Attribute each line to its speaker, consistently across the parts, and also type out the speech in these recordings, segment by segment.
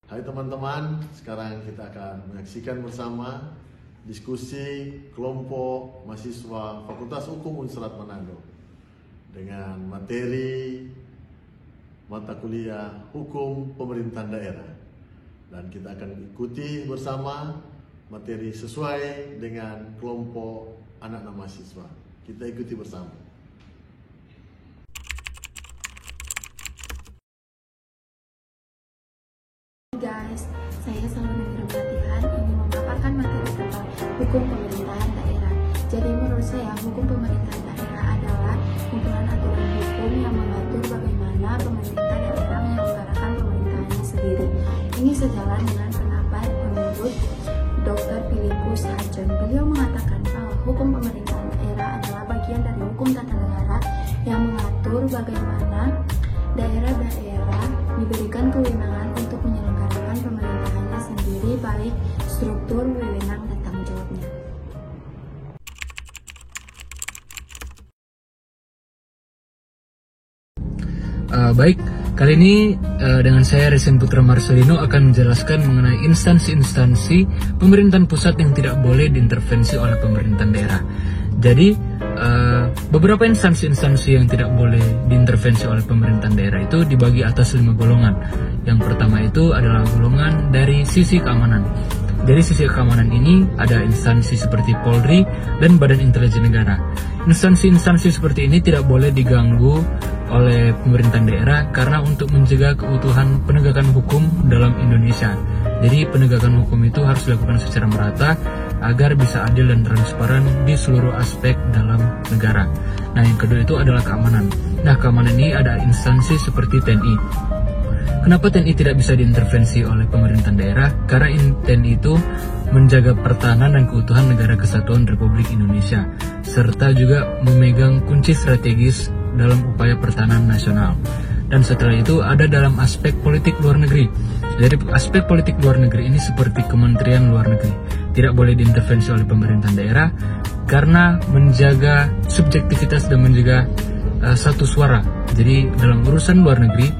Speaker 1: Hai teman-teman, sekarang kita akan menyaksikan bersama diskusi kelompok mahasiswa Fakultas Hukum Unserat Manado dengan materi mata kuliah Hukum Pemerintahan Daerah. Dan kita akan ikuti bersama materi sesuai dengan kelompok anak-anak mahasiswa. Kita ikuti bersama.
Speaker 2: Guys, saya Salma Latihan ingin memaparkan materi tentang hukum pemerintahan daerah. Jadi menurut saya hukum pemerintahan daerah adalah kumpulan aturan hukum yang mengatur bagaimana pemerintah daerah menyelenggarakan pemerintahannya sendiri. Ini sejalan dengan pendapat menurut Dr. Philippus Hudson. Beliau mengatakan bahwa hukum pemerintahan daerah adalah bagian dari hukum tata negara yang mengatur bagaimana daerah-daerah diberikan kewenangan untuk menyelenggarakan pemerintahannya sendiri, baik struktur, wewenang, dan tanggung jawabnya.
Speaker 3: Baik, kali ini dengan saya Resen Putra Marcelino akan menjelaskan mengenai instansi-instansi pemerintahan pusat yang tidak boleh diintervensi oleh pemerintahan daerah. Jadi beberapa instansi-instansi yang tidak boleh diintervensi oleh pemerintahan daerah itu dibagi atas 5 golongan. Yang pertama itu adalah golongan dari sisi keamanan. Dari sisi keamanan ini ada instansi seperti Polri dan Badan Intelijen Negara. Instansi-instansi seperti ini tidak boleh diganggu oleh pemerintahan daerah karena untuk mencegah keutuhan penegakan hukum dalam Indonesia. Jadi penegakan hukum itu harus dilakukan secara merata agar bisa adil dan transparan di seluruh aspek dalam negara. Nah, yang kedua itu adalah keamanan. Nah, keamanan ini ada instansi seperti TNI. Kenapa TNI tidak bisa diintervensi oleh pemerintahan daerah? Karena TNI itu menjaga pertahanan dan keutuhan negara kesatuan Republik Indonesia, serta juga memegang kunci strategis dalam upaya pertahanan nasional. Dan setelah itu ada dalam aspek politik luar negeri. Jadi aspek politik luar negeri ini seperti Kementerian Luar Negeri tidak boleh diintervensi oleh pemerintahan daerah karena menjaga subjektivitas dan menjaga satu suara. Jadi dalam urusan luar negeri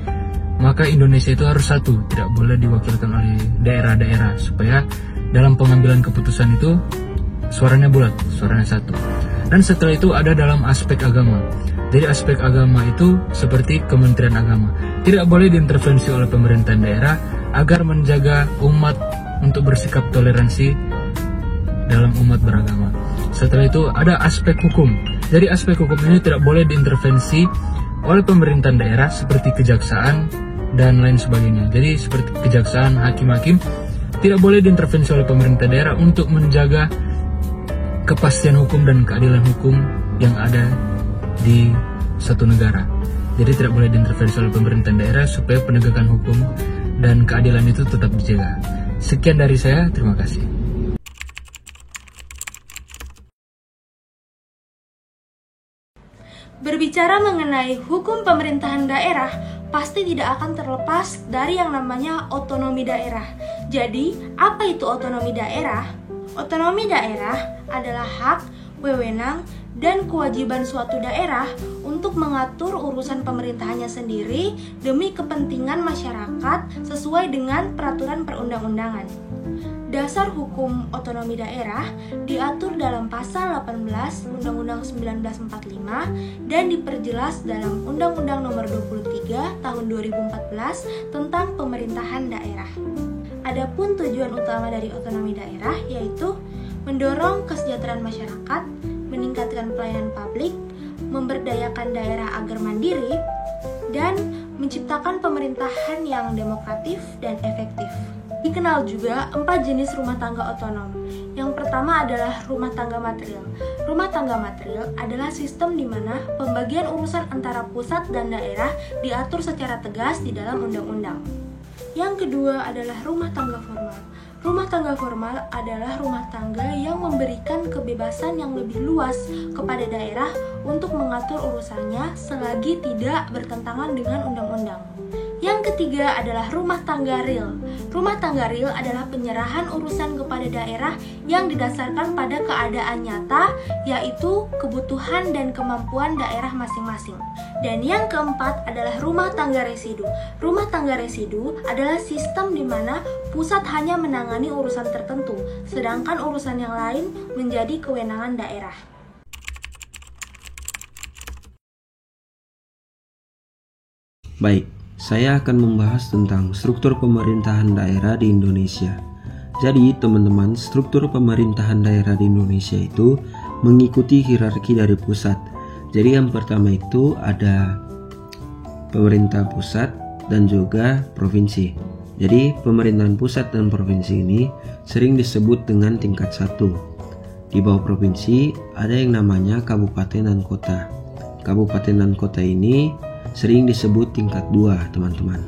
Speaker 3: maka Indonesia itu harus satu, tidak boleh diwakilkan oleh daerah-daerah supaya dalam pengambilan keputusan itu suaranya bulat, suaranya satu. Dan setelah itu ada dalam aspek agama. Jadi aspek agama itu seperti Kementerian Agama tidak boleh diintervensi oleh pemerintahan daerah agar menjaga umat untuk bersikap toleransi dalam umat beragama. Setelah itu ada aspek hukum. Jadi aspek hukum ini tidak boleh diintervensi oleh pemerintahan daerah seperti kejaksaan dan lain sebagainya. Jadi seperti kejaksaan, hakim-hakim tidak boleh diintervensi oleh pemerintah daerah untuk menjaga kepastian hukum dan keadilan hukum yang ada di satu negara. Jadi tidak boleh diintervensi oleh pemerintahan daerah supaya penegakan hukum dan keadilan itu tetap dijaga. Sekian dari saya, terima kasih.
Speaker 4: Berbicara mengenai hukum pemerintahan daerah, pasti tidak akan terlepas dari yang namanya otonomi daerah. Jadi, apa itu otonomi daerah? Otonomi daerah adalah hak, wewenang, dan kewajiban suatu daerah untuk mengatur urusan pemerintahannya sendiri demi kepentingan masyarakat sesuai dengan peraturan perundang-undangan. Dasar hukum otonomi daerah diatur dalam pasal 18 Undang-Undang 1945 dan diperjelas dalam Undang-Undang Nomor 23 Tahun 2014 tentang pemerintahan daerah. Adapun tujuan utama dari otonomi daerah yaitu mendorong kesejahteraan masyarakat, meningkatkan pelayanan publik, memberdayakan daerah agar mandiri, dan menciptakan pemerintahan yang demokratif dan efektif. Dikenal juga 4 jenis rumah tangga otonom. Yang pertama adalah rumah tangga material. Rumah tangga material adalah sistem di mana pembagian urusan antara pusat dan daerah diatur secara tegas di dalam undang-undang. Yang kedua adalah rumah tangga formal. Rumah tangga formal adalah rumah tangga yang memberikan kebebasan yang lebih luas kepada daerah untuk mengatur urusannya selagi tidak bertentangan dengan undang-undang. Yang ketiga adalah rumah tangga real. Rumah tangga real adalah penyerahan urusan kepada daerah yang didasarkan pada keadaan nyata, yaitu kebutuhan dan kemampuan daerah masing-masing. Dan yang keempat adalah rumah tangga residu. Rumah tangga residu adalah sistem di mana pusat hanya menangani urusan tertentu, sedangkan urusan yang lain menjadi kewenangan daerah.
Speaker 5: Baik, saya akan membahas tentang struktur pemerintahan daerah di Indonesia. Jadi, teman-teman, struktur pemerintahan daerah di Indonesia itu mengikuti hierarki dari pusat. Jadi, yang pertama itu ada pemerintah pusat dan juga provinsi. Jadi, pemerintahan pusat dan provinsi ini sering disebut dengan tingkat 1. Di bawah provinsi ada yang namanya kabupaten dan kota. Kabupaten dan kota ini sering disebut tingkat 2, teman-teman.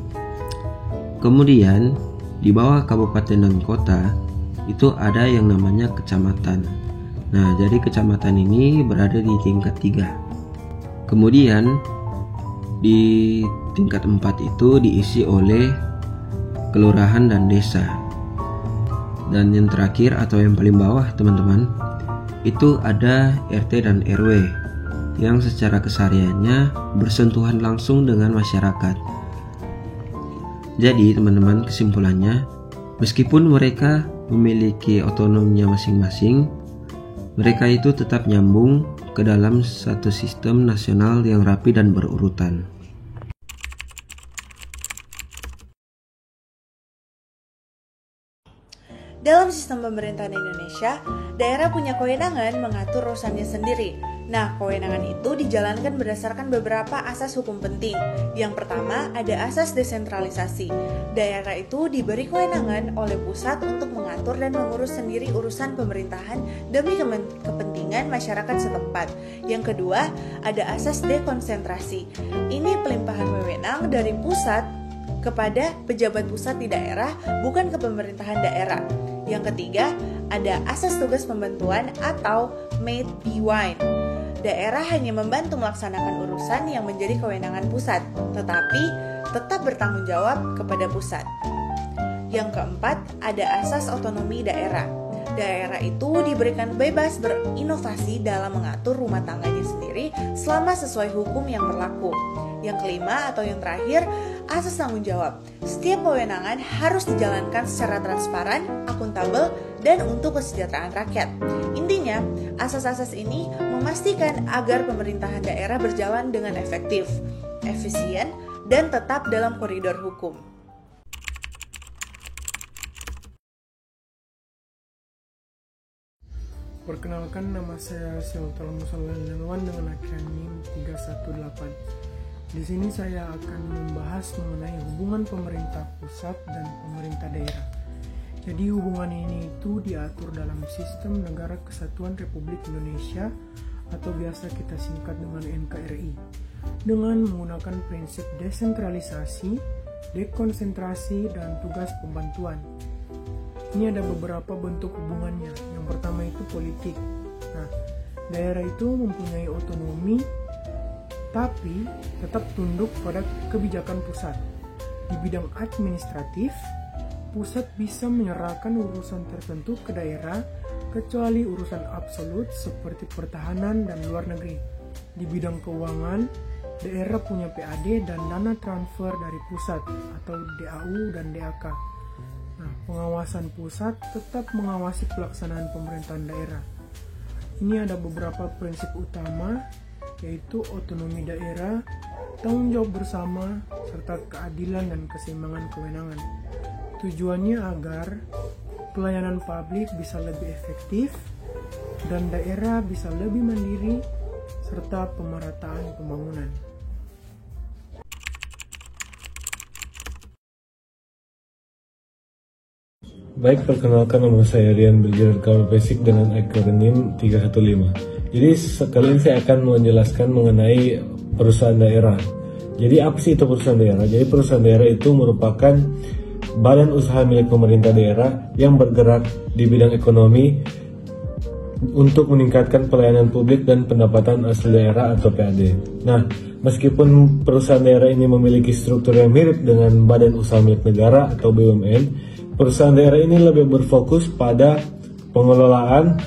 Speaker 5: Kemudian di bawah kabupaten dan kota itu ada yang namanya kecamatan. Nah, jadi kecamatan ini berada di tingkat 3. Kemudian di tingkat 4 itu diisi oleh kelurahan dan desa. Dan yang terakhir atau yang paling bawah, teman-teman, itu ada RT dan RW yang secara kesehariannya bersentuhan langsung dengan masyarakat. Jadi teman-teman, kesimpulannya, meskipun mereka memiliki otonominya masing-masing, mereka itu tetap nyambung ke dalam satu sistem nasional yang rapi dan berurutan.
Speaker 6: Dalam sistem pemerintahan Indonesia, daerah punya kewenangan mengatur urusannya sendiri. Nah, kewenangan itu dijalankan berdasarkan beberapa asas hukum penting. Yang pertama, ada asas desentralisasi. Daerah itu diberi kewenangan oleh pusat untuk mengatur dan mengurus sendiri urusan pemerintahan demi kepentingan masyarakat setempat. Yang kedua, ada asas dekonsentrasi. Ini pelimpahan wewenang dari pusat kepada pejabat pusat di daerah, bukan ke pemerintahan daerah. Yang ketiga, ada asas tugas pembantuan atau made be wine. Daerah hanya membantu melaksanakan urusan yang menjadi kewenangan pusat, tetapi tetap bertanggung jawab kepada pusat. Yang keempat, ada asas otonomi daerah. Daerah itu diberikan bebas berinovasi dalam mengatur rumah tangganya sendiri selama sesuai hukum yang berlaku. Yang kelima atau yang terakhir, asas tanggung jawab. Setiap kewenangan harus dijalankan secara transparan, akuntabel, dan untuk kesejahteraan rakyat. Intinya, asas-asas ini memastikan agar pemerintahan daerah berjalan dengan efektif, efisien, dan tetap dalam koridor hukum.
Speaker 7: Perkenalkan, nama saya Sultan Musallan dengan akronim 318. Di sini saya akan membahas mengenai hubungan pemerintah pusat dan pemerintah daerah. Jadi hubungan ini itu diatur dalam sistem Negara Kesatuan Republik Indonesia atau biasa kita singkat dengan NKRI dengan menggunakan prinsip desentralisasi, dekonsentrasi, dan tugas pembantuan. Ini ada beberapa bentuk hubungannya. Yang pertama itu politik. Nah, daerah itu mempunyai otonomi tapi tetap tunduk pada kebijakan pusat. Di bidang administratif, pusat bisa menyerahkan urusan tertentu ke daerah kecuali urusan absolut seperti pertahanan dan luar negeri. Di bidang keuangan, daerah punya PAD dan dana transfer dari pusat atau DAU dan DAK. Nah, pengawasan pusat tetap mengawasi pelaksanaan pemerintahan daerah. Ini ada beberapa prinsip utama, yaitu otonomi daerah, tanggung jawab bersama, serta keadilan dan keseimbangan kewenangan. Tujuannya agar pelayanan publik bisa lebih efektif dan daerah bisa lebih mandiri, serta pemerataan pembangunan.
Speaker 8: Baik, perkenalkan, nama saya Rian Berjalan Kamal Basic dengan akronim 315. Jadi sekali ini saya akan menjelaskan mengenai perusahaan daerah. Jadi apa sih itu perusahaan daerah? Jadi perusahaan daerah itu merupakan badan usaha milik pemerintah daerah yang bergerak di bidang ekonomi untuk meningkatkan pelayanan publik dan pendapatan asli daerah atau PAD. Nah, meskipun perusahaan daerah ini memiliki struktur yang mirip dengan Badan Usaha Milik Negara atau BUMN, perusahaan daerah ini lebih berfokus pada pengelolaan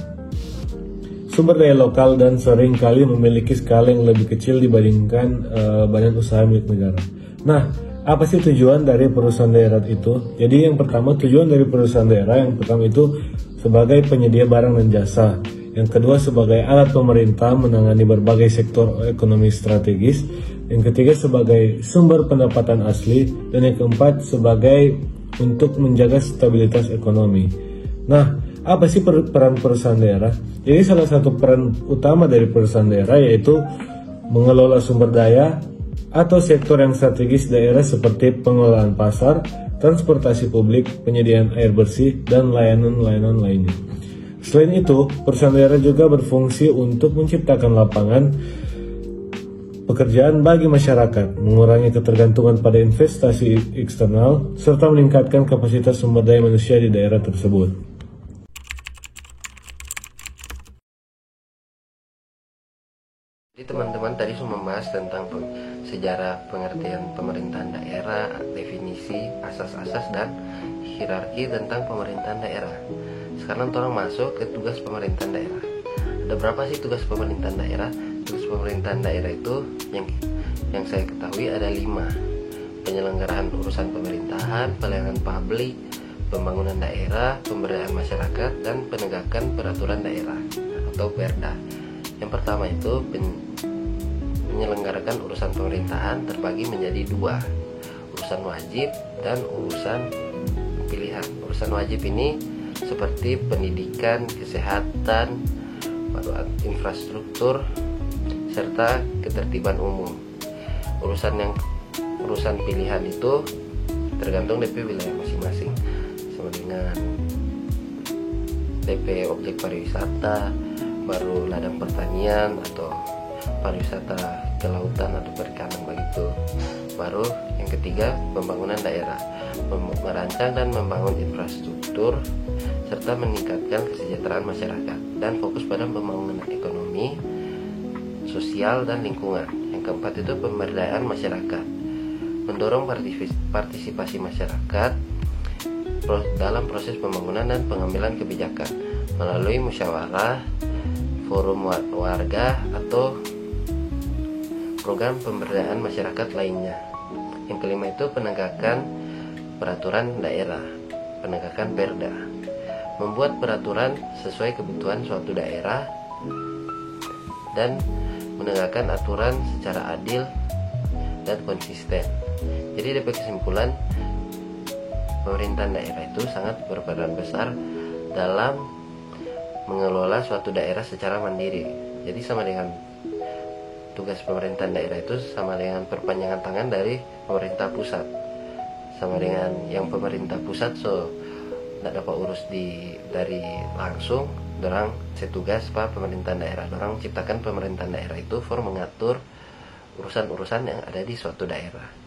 Speaker 8: sumber daya lokal dan seringkali memiliki skala yang lebih kecil dibandingkan Badan Usaha Milik Negara. Nah, apa sih tujuan dari perusahaan daerah itu? Jadi yang pertama, tujuan dari perusahaan daerah yang pertama itu sebagai penyedia barang dan jasa. Yang kedua, sebagai alat pemerintah menangani berbagai sektor ekonomi strategis. Yang ketiga, sebagai sumber pendapatan asli. Dan yang keempat, sebagai untuk menjaga stabilitas ekonomi. Nah, apa sih peran perusahaan daerah? Jadi salah satu peran utama dari perusahaan daerah yaitu mengelola sumber daya atau sektor yang strategis daerah seperti pengelolaan pasar, transportasi publik, penyediaan air bersih, dan layanan-layanan lainnya. Selain itu, perusahaan daerah juga berfungsi untuk menciptakan lapangan pekerjaan bagi masyarakat, mengurangi ketergantungan pada investasi eksternal, serta meningkatkan kapasitas sumber daya manusia di daerah tersebut.
Speaker 9: Jadi teman-teman tadi sudah membahas tentang sejarah pengertian pemerintahan daerah, definisi, asas-asas, dan hierarki tentang pemerintahan daerah. Sekarang orang masuk ke tugas pemerintahan daerah. Ada berapa sih tugas pemerintahan daerah? Tugas pemerintahan daerah itu yang saya ketahui ada 5. Penyelenggaraan urusan pemerintahan, pelayanan publik, pembangunan daerah, pemberdayaan masyarakat, dan penegakan peraturan daerah atau Perda. Yang pertama itu menyelenggarakan urusan pemerintahan terbagi menjadi 2, urusan wajib dan urusan pilihan. Urusan wajib ini seperti pendidikan, kesehatan, infrastruktur, serta ketertiban umum. Urusan pilihan itu tergantung DP wilayah masing-masing, sama dengan DP objek pariwisata, baru ladang pertanian atau pariwisata kelautan atau perikanan begitu. Baru yang ketiga, pembangunan daerah, merancang dan membangun infrastruktur serta meningkatkan kesejahteraan masyarakat, dan fokus pada pembangunan ekonomi, sosial, dan lingkungan. Yang keempat itu pemberdayaan masyarakat, mendorong partisipasi masyarakat dalam proses pembangunan dan pengambilan kebijakan melalui musyawarah, forum warga, atau program pemberdayaan masyarakat lainnya. Yang kelima itu penegakan peraturan daerah, penegakan Perda, membuat peraturan sesuai kebutuhan suatu daerah dan menegakkan aturan secara adil dan konsisten. Jadi dari kesimpulan, pemerintahan daerah itu sangat berperan besar dalam mengelola suatu daerah secara mandiri. Jadi sama dengan tugas pemerintahan daerah itu sama dengan perpanjangan tangan dari pemerintah pusat. Sama dengan yang pemerintah pusat tidak dapat urus dari langsung, dorang setugas pemerintahan daerah. Dorang ciptakan pemerintahan daerah itu for mengatur urusan-urusan yang ada di suatu daerah.